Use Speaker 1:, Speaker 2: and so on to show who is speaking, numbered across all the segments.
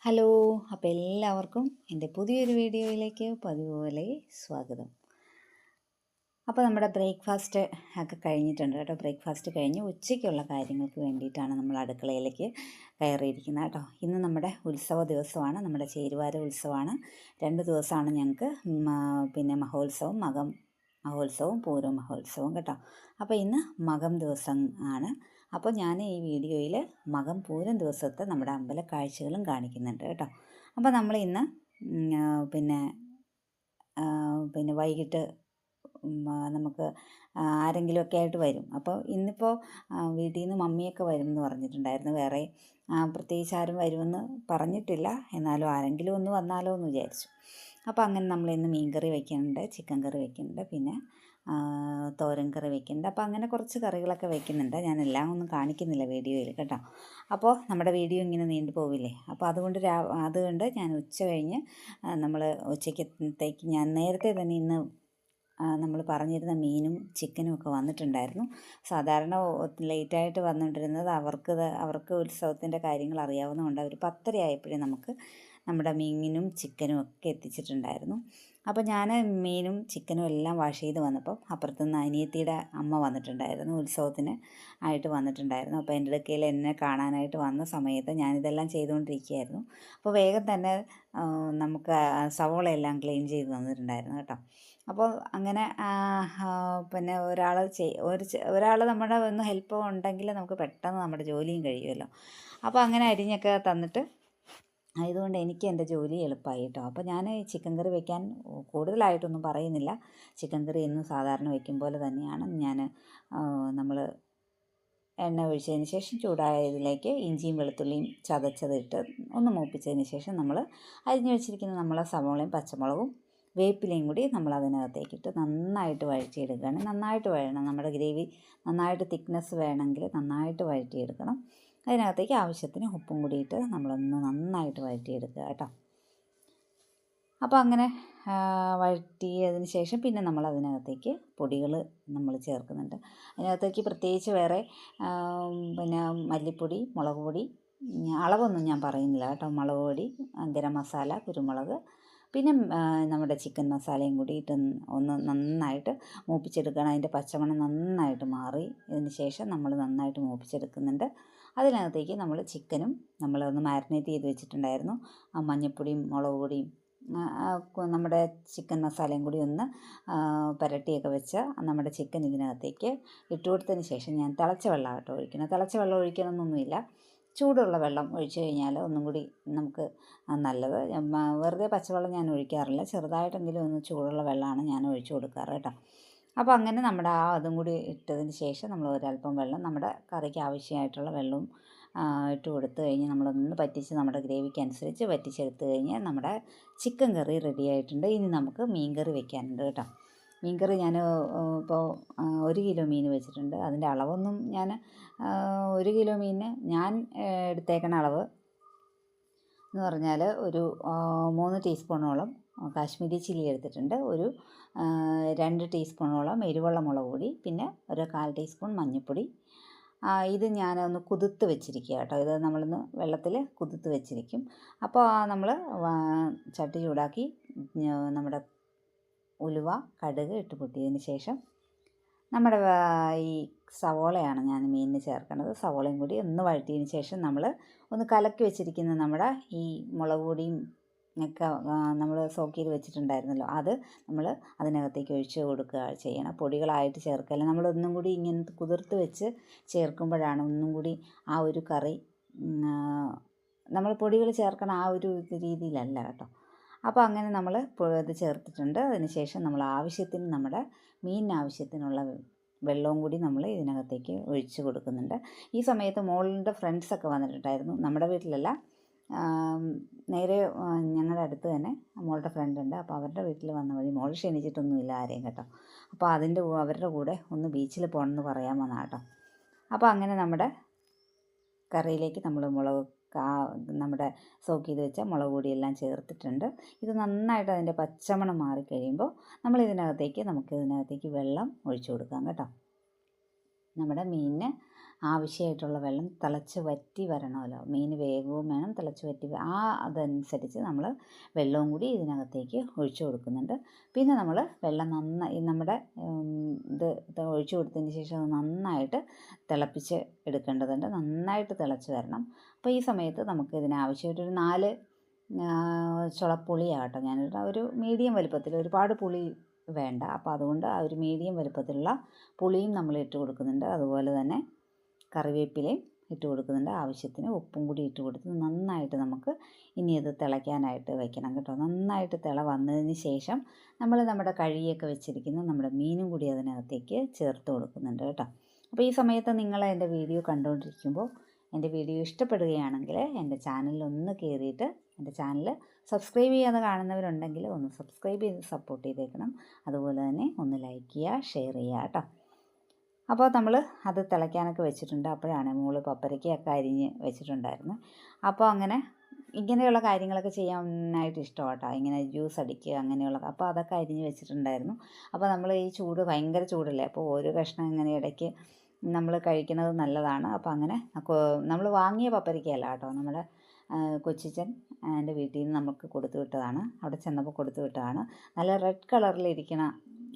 Speaker 1: Hello, അപ്പോൾ എല്ലാവർക്കും എൻ്റെ പുതിയൊരു വീഡിയോയിലേക്ക് പതിവുപോലെ സ്വാഗതം. അപ്പോൾ നമ്മുടെ ബ്രേക്ക്ഫാസ്റ്റ് ഒക്കെ കഴിഞ്ഞിട്ടുണ്ട് കേട്ടോ. ബ്രേക്ക്ഫാസ്റ്റ് കഴിഞ്ഞ് ഉച്ചയ്ക്കുള്ള കാര്യങ്ങൾക്ക് വേണ്ടിയിട്ടാണ് നമ്മൾ അടുക്കളയിലേക്ക് കയറിയിരിക്കുന്നത് കേട്ടോ. ഇന്ന് നമ്മുടെ ഉത്സവ ദിവസമാണ്, നമ്മുടെ ചേരുവാര ഉത്സവമാണ്. 2 ദിവസമാണ് ഞങ്ങൾക്ക് പിന്നെ മഹോത്സവം, മകം മഹോത്സവവും പൂരം മഹോത്സവവും കേട്ടോ. അപ്പോൾ ഇന്ന് മകം ദിവസം ആണ്. അപ്പോൾ ഞാൻ ഈ വീഡിയോയിൽ മകം പൂരം ദിവസത്തെ നമ്മുടെ അമ്പല കാഴ്ചകളും കാണിക്കുന്നുണ്ട് കേട്ടോ. അപ്പോൾ നമ്മൾ ഇന്ന് പിന്നെ വൈകിട്ട് നമുക്ക് ആരെങ്കിലുമൊക്കെ ആയിട്ട് വരും. അപ്പോൾ ഇന്നിപ്പോൾ വീട്ടിൽ നിന്ന് മമ്മിയൊക്കെ വരും എന്ന് പറഞ്ഞിട്ടുണ്ടായിരുന്നു. വേറെ പ്രത്യേകിച്ച് ആരും വരുമെന്ന് പറഞ്ഞിട്ടില്ല, എന്നാലും ആരെങ്കിലും ഒന്ന് വന്നാലോ എന്ന് വിചാരിച്ചു. അപ്പോൾ അങ്ങനെ നമ്മളിന്ന് മീൻ കറി വയ്ക്കുന്നുണ്ട്, ചിക്കൻ കറി വയ്ക്കുന്നുണ്ട്, പിന്നെ തോരൻ കറി വയ്ക്കുന്നുണ്ട്. അപ്പോൾ അങ്ങനെ കുറച്ച് കറികളൊക്കെ വയ്ക്കുന്നുണ്ട്. ഞാൻ എല്ലാം ഒന്നും കാണിക്കുന്നില്ല വീഡിയോയിൽ കേട്ടോ. അപ്പോൾ നമ്മുടെ വീഡിയോ ഇങ്ങനെ നീണ്ടു പോവില്ലേ. അപ്പോൾ അതുകൊണ്ട് ഞാൻ ഉച്ച കഴിഞ്ഞ് നമ്മൾ ഉച്ചയ്ക്കത്തേക്ക് ഞാൻ നേരത്തെ തന്നെ ഇന്ന് നമ്മൾ പറഞ്ഞിരുന്ന മീനും ചിക്കനും ഒക്കെ വന്നിട്ടുണ്ടായിരുന്നു. സാധാരണ ലേറ്റായിട്ട് വന്നുകൊണ്ടിരുന്നത് അവർക്ക് ഉത്സവത്തിൻ്റെ കാര്യങ്ങൾ അറിയാവുന്നതുകൊണ്ട് അവർ 10:30 ആയപ്പോഴേ നമുക്ക് നമ്മുടെ മീനും ചിക്കനും ഒക്കെ എത്തിച്ചിട്ടുണ്ടായിരുന്നു. അപ്പോൾ ഞാൻ മീനും ചിക്കനും എല്ലാം വാഷ് ചെയ്ത് വന്നപ്പം അപ്പുറത്തുനിന്ന് അനിയത്തിയുടെ അമ്മ വന്നിട്ടുണ്ടായിരുന്നു, ഉത്സവത്തിന് ആയിട്ട് വന്നിട്ടുണ്ടായിരുന്നു. അപ്പോൾ എൻ്റെ അടുക്കൽ എന്നെ കാണാനായിട്ട് വന്ന സമയത്ത് ഞാനിതെല്ലാം ചെയ്തുകൊണ്ടിരിക്കുകയായിരുന്നു. അപ്പോൾ വേഗം തന്നെ നമുക്ക് സവോളയെല്ലാം ക്ലീൻ ചെയ്ത് തന്നിട്ടുണ്ടായിരുന്നു കേട്ടോ. അപ്പോൾ അങ്ങനെ പിന്നെ ഒരാൾ നമ്മുടെ ഒന്ന് ഹെൽപ്പ് ഉണ്ടെങ്കിൽ നമുക്ക് പെട്ടെന്ന് നമ്മുടെ ജോലിയും കഴിയുമല്ലോ. അപ്പോൾ അങ്ങനെ അരിഞ്ഞൊക്കെ തന്നിട്ട് ആയതുകൊണ്ട് എനിക്ക് എൻ്റെ ജോലി എളുപ്പമായി കേട്ടോ. അപ്പോൾ ഞാൻ ചിക്കൻ കറി വയ്ക്കാൻ കൂടുതലായിട്ടൊന്നും പറയുന്നില്ല. ചിക്കൻ കറി എന്നും സാധാരണ വയ്ക്കും പോലെ തന്നെയാണ് നമ്മൾ എണ്ണ ഒഴിച്ചതിന് ശേഷം ചൂടായതിലേക്ക് ഇഞ്ചിയും വെളുത്തുള്ളിയും ചതച്ചതിട്ട് ഒന്ന് മൂപ്പിച്ചതിന് ശേഷം നമ്മൾ അരിഞ്ഞു വെച്ചിരിക്കുന്ന നമ്മളെ സവോളയും പച്ചമുളകും വേപ്പിലയും കൂടി നമ്മൾ അതിനകത്തേക്കിട്ട് നന്നായിട്ട് വഴറ്റിയെടുക്കുകയാണ്. നന്നായിട്ട് വഴണം. നമ്മുടെ ഗ്രേവി നന്നായിട്ട് തിക്നെസ് വേണമെങ്കിൽ നന്നായിട്ട് വഴറ്റിയെടുക്കണം. അതിനകത്തേക്ക് ആവശ്യത്തിന് ഉപ്പും കൂടിയിട്ട് നമ്മളൊന്ന് നന്നായിട്ട് വഴറ്റിയെടുക്കുക കേട്ടോ. അപ്പോൾ അങ്ങനെ വഴറ്റിയതിന് ശേഷം പിന്നെ നമ്മൾ അതിനകത്തേക്ക് പൊടികൾ നമ്മൾ ചേർക്കുന്നുണ്ട്. അതിനകത്തേക്ക് പ്രത്യേകിച്ച് വേറെ പിന്നെ മല്ലിപ്പൊടി, മുളക് പൊടി, അളവൊന്നും ഞാൻ പറയുന്നില്ല കേട്ടോ. മുളക് പൊടി, ഗരം മസാല, കുരുമുളക്, പിന്നെ നമ്മുടെ ചിക്കൻ മസാലയും കൂടി ഇട്ട് ഒന്ന് നന്നായിട്ട് മൂപ്പിച്ചെടുക്കണം. അതിൻ്റെ പച്ചമണം നന്നായിട്ട് മാറി ഇതിന് ശേഷം നമ്മൾ നന്നായിട്ട് മൂപ്പിച്ചെടുക്കുന്നുണ്ട്. അതിനകത്തേക്ക് നമ്മൾ ചിക്കനും നമ്മളൊന്ന് മാരിനേറ്റ് ചെയ്ത് വെച്ചിട്ടുണ്ടായിരുന്നു. മഞ്ഞൾപ്പൊടിയും മുളക് പൊടിയും നമ്മുടെ ചിക്കൻ മസാലയും കൂടി ഒന്ന് പുരട്ടിയൊക്കെ വെച്ച് നമ്മുടെ ചിക്കൻ ഇതിനകത്തേക്ക് ഇട്ട് കൊടുത്തതിന് ശേഷം ഞാൻ തിളച്ച വെള്ളം കേട്ടോ ഒഴിക്കണം. തിളച്ച വെള്ളം ഒഴിക്കണമെന്നൊന്നുമില്ല, ചൂടുള്ള വെള്ളം ഒഴിച്ചു കഴിഞ്ഞാൽ ഒന്നും കൂടി നമുക്ക് നല്ലത്. വെറുതെ പച്ചവെള്ളം ഞാൻ ഒഴിക്കാറില്ല, ചെറുതായിട്ടെങ്കിലും ഒന്ന് ചൂടുള്ള വെള്ളമാണ് ഞാൻ ഒഴിച്ചു കൊടുക്കാറ് കേട്ടോ. അപ്പോൾ അങ്ങനെ നമ്മുടെ അതും കൂടി ഇട്ടതിന് ശേഷം നമ്മൾ ഒരല്പം വെള്ളം നമ്മുടെ കറിക്ക് ആവശ്യമായിട്ടുള്ള വെള്ളവും ഇട്ട് കൊടുത്തു കഴിഞ്ഞ് നമ്മളൊന്ന് പറ്റിച്ച് നമ്മുടെ ഗ്രേവിക്ക് അനുസരിച്ച് വറ്റിച്ചെടുത്ത് കഴിഞ്ഞാൽ നമ്മുടെ ചിക്കൻ കറി റെഡി ആയിട്ടുണ്ട്. ഇനി നമുക്ക് മീൻ കറി വെക്കാനുണ്ട് കേട്ടോ. മീൻ കറി ഞാൻ ഇപ്പോൾ 1 കിലോ മീൻ വെച്ചിട്ടുണ്ട്. അതിൻ്റെ അളവൊന്നും ഞാൻ 1 കിലോ മീനിന് ഞാൻ എടുത്തേക്കണ അളവ് എന്ന് പറഞ്ഞാൽ ഒരു 3 ടീസ്പൂണോളം കാശ്മീരി ചില്ലി എടുത്തിട്ടുണ്ട്, ഒരു 2 ടീസ്പൂണോളം എരിവുള്ള മുളക് പൊടി, പിന്നെ ഒരു 1/4 ടീസ്പൂൺ മഞ്ഞൾപ്പൊടി. ഇത് ഞാനൊന്ന് കുതിർത്ത് വെച്ചിരിക്കുക കേട്ടോ. ഇത് നമ്മളൊന്ന് വെള്ളത്തിൽ കുതിർത്ത് വെച്ചിരിക്കും. അപ്പോൾ നമ്മൾ ചട്ടി ചൂടാക്കി നമ്മുടെ ഉലുവ, കടുക് ഇട്ട് പൊട്ടിയതിന് ശേഷം നമ്മുടെ ഈ സവോളയാണ് ഞാൻ മീനിന് ചേർക്കുന്നത്. സവോളയും കൂടി ഒന്ന് വഴറ്റിയതിന് ശേഷം നമ്മൾ ഒന്ന് കലക്കി വെച്ചിരിക്കുന്ന നമ്മുടെ ഈ മുളക് പൊടിയും ഒക്കെ നമ്മൾ സോക്ക് ചെയ്ത് വെച്ചിട്ടുണ്ടായിരുന്നല്ലോ, അത് നമ്മൾ അതിനകത്തേക്ക് ഒഴിച്ച് കൊടുക്കുക ചെയ്യണം. പൊടികളായിട്ട് ചേർക്കല്ല, നമ്മളൊന്നും കൂടി ഇങ്ങനെ കുതിർത്ത് വെച്ച് ചേർക്കുമ്പോഴാണ് ഒന്നും കൂടി ആ ഒരു കറി നമ്മൾ പൊടികൾ ചേർക്കണ ആ ഒരു രീതിയിലല്ല കേട്ടോ. അപ്പോൾ അങ്ങനെ നമ്മൾ ഇത് ചേർത്തിട്ടുണ്ട്. അതിന് ശേഷം നമ്മൾ ആവശ്യത്തിന് നമ്മുടെ മീനിന് ആവശ്യത്തിനുള്ള വെള്ളവും കൂടി നമ്മൾ ഇതിനകത്തേക്ക് ഒഴിച്ച് കൊടുക്കുന്നുണ്ട്. ഈ സമയത്ത് മോളുടെ ഫ്രണ്ട്സൊക്കെ വന്നിട്ടുണ്ടായിരുന്നു. നമ്മുടെ വീട്ടിലല്ല, നേരെ ഞങ്ങളുടെ അടുത്ത് തന്നെ മോളുടെ ഫ്രണ്ടുണ്ട്. അപ്പോൾ അവരുടെ വീട്ടിൽ വന്ന വഴി മോൾ ക്ഷണിച്ചിട്ടൊന്നുമില്ല ആരെയും കേട്ടോ. അപ്പോൾ അവരുടെ കൂടെ ഒന്ന് ബീച്ചിൽ പോകണമെന്ന് പറയാൻ വന്ന കേട്ടോ. അപ്പോൾ അങ്ങനെ നമ്മുടെ കറിയിലേക്ക് നമ്മൾ നമ്മുടെ സോക്ക് ചെയ്ത് വെച്ച മുളക് പൊടിയെല്ലാം ചേർത്തിട്ടുണ്ട്. ഇത് നന്നായിട്ട് അതിൻ്റെ പച്ചമണം മാറിക്കഴിയുമ്പോൾ നമുക്ക് ഇതിനകത്തേക്ക് വെള്ളം ഒഴിച്ചു കൊടുക്കാം കേട്ടോ. നമ്മുടെ മീനിന് ആവശ്യമായിട്ടുള്ള വെള്ളം തിളച്ച് വറ്റി വരണമല്ലോ. മീൻ വേഗവും വേണം, തിളച്ച് വറ്റി അതനുസരിച്ച് നമ്മൾ വെള്ളവും കൂടി ഇതിനകത്തേക്ക് ഒഴിച്ചു കൊടുക്കുന്നുണ്ട്. പിന്നെ നമ്മൾ വെള്ളം നന്നായി നമ്മുടെ ഇത് ഒഴിച്ചു കൊടുത്തതിന് ശേഷം അത് നന്നായിട്ട് തിളപ്പിച്ച് എടുക്കേണ്ടതുണ്ട്. നന്നായിട്ട് തിളച്ച് വരണം. അപ്പോൾ ഈ സമയത്ത് നമുക്ക് ഇതിനാവശ്യമായിട്ടൊരു 4 ചുളപ്പുളിയാകട്ടോ ഞാനിവിടെ ഒരു മീഡിയം വലുപ്പത്തിൽ, ഒരുപാട് പുളി വേണ്ട. അപ്പോൾ അതുകൊണ്ട് ആ ഒരു മീഡിയം വലുപ്പത്തിലുള്ള പുളിയും നമ്മൾ ഇട്ട് കൊടുക്കുന്നുണ്ട്. അതുപോലെ തന്നെ കറിവേപ്പിലയും ഇട്ട് കൊടുക്കുന്നുണ്ട്. ആവശ്യത്തിന് ഉപ്പും കൂടി ഇട്ട് കൊടുത്ത് നന്നായിട്ട് നമുക്ക് ഇനി ഇത് തിളയ്ക്കാനായിട്ട് വയ്ക്കണം കേട്ടോ. നന്നായിട്ട് തിള വന്നതിന് ശേഷം നമ്മൾ നമ്മുടെ കഴുകിയൊക്കെ വെച്ചിരിക്കുന്ന നമ്മുടെ മീനും കൂടി അതിനകത്തേക്ക് ചേർത്ത് കൊടുക്കുന്നുണ്ട് കേട്ടോ. അപ്പോൾ ഈ സമയത്ത് നിങ്ങൾ എൻ്റെ വീഡിയോ കണ്ടുകൊണ്ടിരിക്കുമ്പോൾ എൻ്റെ വീഡിയോ ഇഷ്ടപ്പെടുകയാണെങ്കിൽ എൻ്റെ ചാനലിലൊന്ന് കയറിയിട്ട് എൻ്റെ ചാനൽ സബ്സ്ക്രൈബ് ചെയ്യാതെ കാണുന്നവരുണ്ടെങ്കിൽ ഒന്ന് സബ്സ്ക്രൈബ് ചെയ്ത് സപ്പോർട്ട് ചെയ്തേക്കണം. അതുപോലെ തന്നെ ഒന്ന് ലൈക്ക് ചെയ്യുക, ഷെയർ ചെയ്യുക കേട്ടോ. അപ്പോൾ നമ്മൾ അത് തിളയ്ക്കാനൊക്കെ വെച്ചിട്ടുണ്ട്. അപ്പോഴാണ് മോള് പപ്പരയ്ക്കൊക്കെ അരിഞ്ഞ് വെച്ചിട്ടുണ്ടായിരുന്നു. അപ്പോൾ അങ്ങനെ ഇങ്ങനെയുള്ള കാര്യങ്ങളൊക്കെ ചെയ്യാനായിട്ട് ഇഷ്ടമാണ് കേട്ടോ. ഇങ്ങനെ ജ്യൂസ് അടിക്കുക അങ്ങനെയുള്ള, അപ്പോൾ അതൊക്കെ അരിഞ്ഞ് വെച്ചിട്ടുണ്ടായിരുന്നു. അപ്പോൾ നമ്മൾ ഈ ചൂട് ഭയങ്കര ചൂടല്ലേ, അപ്പോൾ ഒരു കഷ്ണം ഇങ്ങനെ ഇടയ്ക്ക് നമ്മൾ കഴിക്കുന്നത് നല്ലതാണ്. അപ്പോൾ അങ്ങനെ നമ്മൾ വാങ്ങിയ പപ്പരയ്ക്കല്ല കേട്ടോ, നമ്മുടെ കൊച്ചിച്ചൻ എൻ്റെ വീട്ടിൽ നിന്ന് നമുക്ക് കൊടുത്തു വിട്ടതാണ്. അവിടെ ചെന്നപ്പോൾ കൊടുത്തു വിട്ടതാണ്. നല്ല റെഡ് കളറിലിരിക്കണ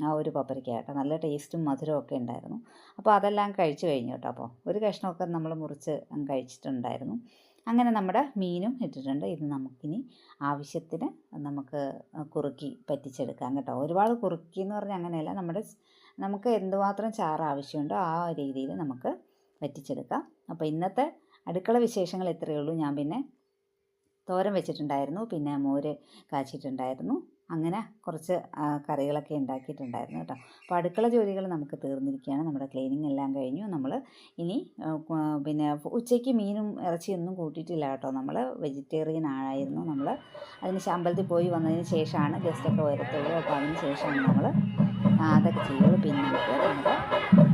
Speaker 1: ആ ഒരു പപ്പരയ്ക്ക കേട്ടോ. നല്ല ടേസ്റ്റും മധുരവും ഒക്കെ ഉണ്ടായിരുന്നു. അപ്പോൾ അതെല്ലാം കഴിച്ചു കഴിഞ്ഞു കേട്ടോ. അപ്പോൾ ഒരു കഷ്ണമൊക്കെ നമ്മൾ മുറിച്ച് കഴിച്ചിട്ടുണ്ടായിരുന്നു. അങ്ങനെ നമ്മുടെ മീനും ഇട്ടിട്ടുണ്ട്. ഇത് നമുക്കിനി ആവശ്യത്തിന് നമുക്ക് കുറുക്കി പറ്റിച്ചെടുക്കാം കേട്ടോ. ഒരുപാട് കുറുക്കി എന്ന് പറഞ്ഞാൽ അങ്ങനെയല്ല, നമുക്ക് എന്തുമാത്രം ചാറ് ആവശ്യമുണ്ടോ ആ രീതിയിൽ നമുക്ക് വറ്റിച്ചെടുക്കാം. അപ്പോൾ ഇന്നത്തെ അടുക്കള വിശേഷങ്ങൾ ഇത്രയേ ഉള്ളൂ. ഞാൻ പിന്നെ തോരൻ വെച്ചിട്ടുണ്ടായിരുന്നു, പിന്നെ മോര് കാച്ചിട്ടുണ്ടായിരുന്നു, അങ്ങനെ കുറച്ച് കറികളൊക്കെ ഉണ്ടാക്കിയിട്ടുണ്ടായിരുന്നു കേട്ടോ. അപ്പോൾ അടുക്കള ജോലികൾ നമുക്ക് തീർന്നിരിക്കുകയാണ്. നമ്മുടെ ക്ലീനിങ് എല്ലാം കഴിഞ്ഞു. നമ്മൾ ഇനി പിന്നെ ഉച്ചയ്ക്ക് മീനും ഇറച്ചിയൊന്നും കൂട്ടിയിട്ടില്ല കേട്ടോ. നമ്മൾ വെജിറ്റേറിയൻ ആയിരുന്നു. നമ്മൾ അതിന് അമ്പലത്തിൽ പോയി വന്നതിന് ശേഷമാണ് ഗസ്റ്റൊക്കെ വരത്തുള്ളൂ. അപ്പോൾ അതിന് ശേഷമാണ് നമ്മൾ അതൊക്കെ ചെയ്യുള്ളൂ. പിന്നെ നമുക്ക് നമ്മുടെ